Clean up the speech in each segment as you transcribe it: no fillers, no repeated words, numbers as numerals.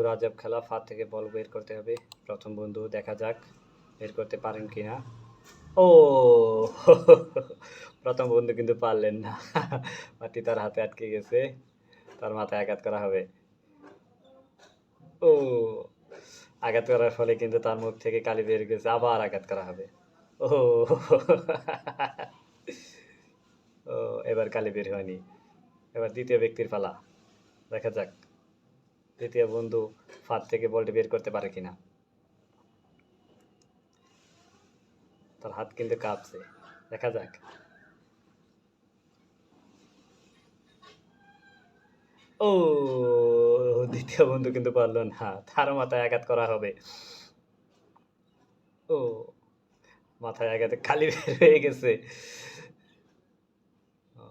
রাজব খেলা, ফাঁদ থেকে বল বের করতে হবে। প্রথম বন্ধু, দেখা যাক বের করতে পারেন কিনা। ও প্রথম বন্ধু কিন্তু পারলেন না। মাটি তার হাতে আটকে গেছে, তার মাথায় আঘাত করা হবে। ও আঘাত করার ফলে কিন্তু তার মুখ থেকে কালি বের গেছে, আবার আঘাত করা হবে। ও ও এবার কালি বের হয়নি। এবার দ্বিতীয় ব্যক্তির পালা, দেখা যাক দ্বিতীয় বন্ধু ফাঁদ থেকে বলটি বের করতে পারে কিনা। তার হাত কিন্তু কাঁপছে, দেখা যাক। ও দ্বিতীয় বন্ধু কিন্তু পারলো না, তার মাথায় আঘাত করা হবে। ও মাথায় আঘাতে কালি বের হয়ে গেছে। ও,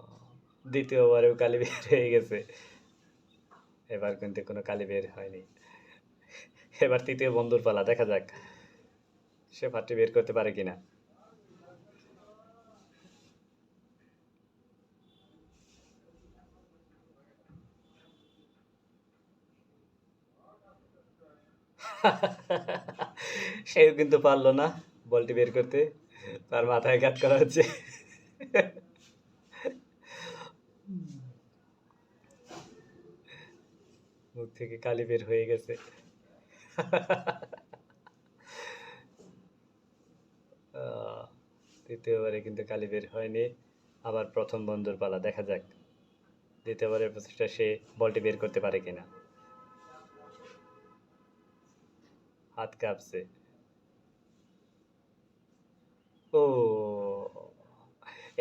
দ্বিতীয়বারেও কালি বের হয়ে গেছে। এবার কিন্তু কোনো কালি বের হয়নি। এবার তৃতীয় বন্ধুর পালা, দেখা যাক সে ফাঁদটি বের করতে পারে কিনা। সেও কিন্তু পারলো না বলটি বের করতে, তার মাথায় আঘাত করা হচ্ছে। মুখ থেকে কালি বের হয়ে গেছে। তৃতীয়বারে কিন্তু কালি বের হয়নি। আবার প্রথম বন্ধুর পালা, দেখা যাক দ্বিতীয়বারের প্রচেষ্টা সে বলটি বের করতে পারে কিনা। হাত কাঁপছে। ও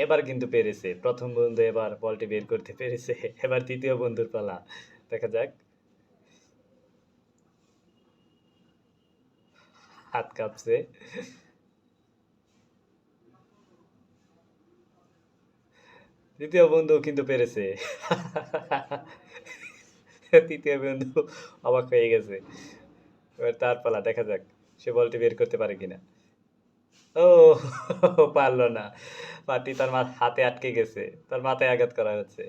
এবার কিন্তু পেরেছে, প্রথম বন্ধু এবার বলটি বের করতে পেরেছে। এবার তৃতীয় বন্ধুর পালা, দেখা যাক। হাত কাঁপছে। তৃতীয় বন্ধু কিন্তু পেরেছে। তৃতীয় বন্ধু অবাক হয়ে গেছে। এবার তার পালা, দেখা যাক সে বলটি বের করতে পারে কিনা। ও পারলো না, পাটি তার হাতে আটকে গেছে, তার মাথায় আঘাত করা হচ্ছে।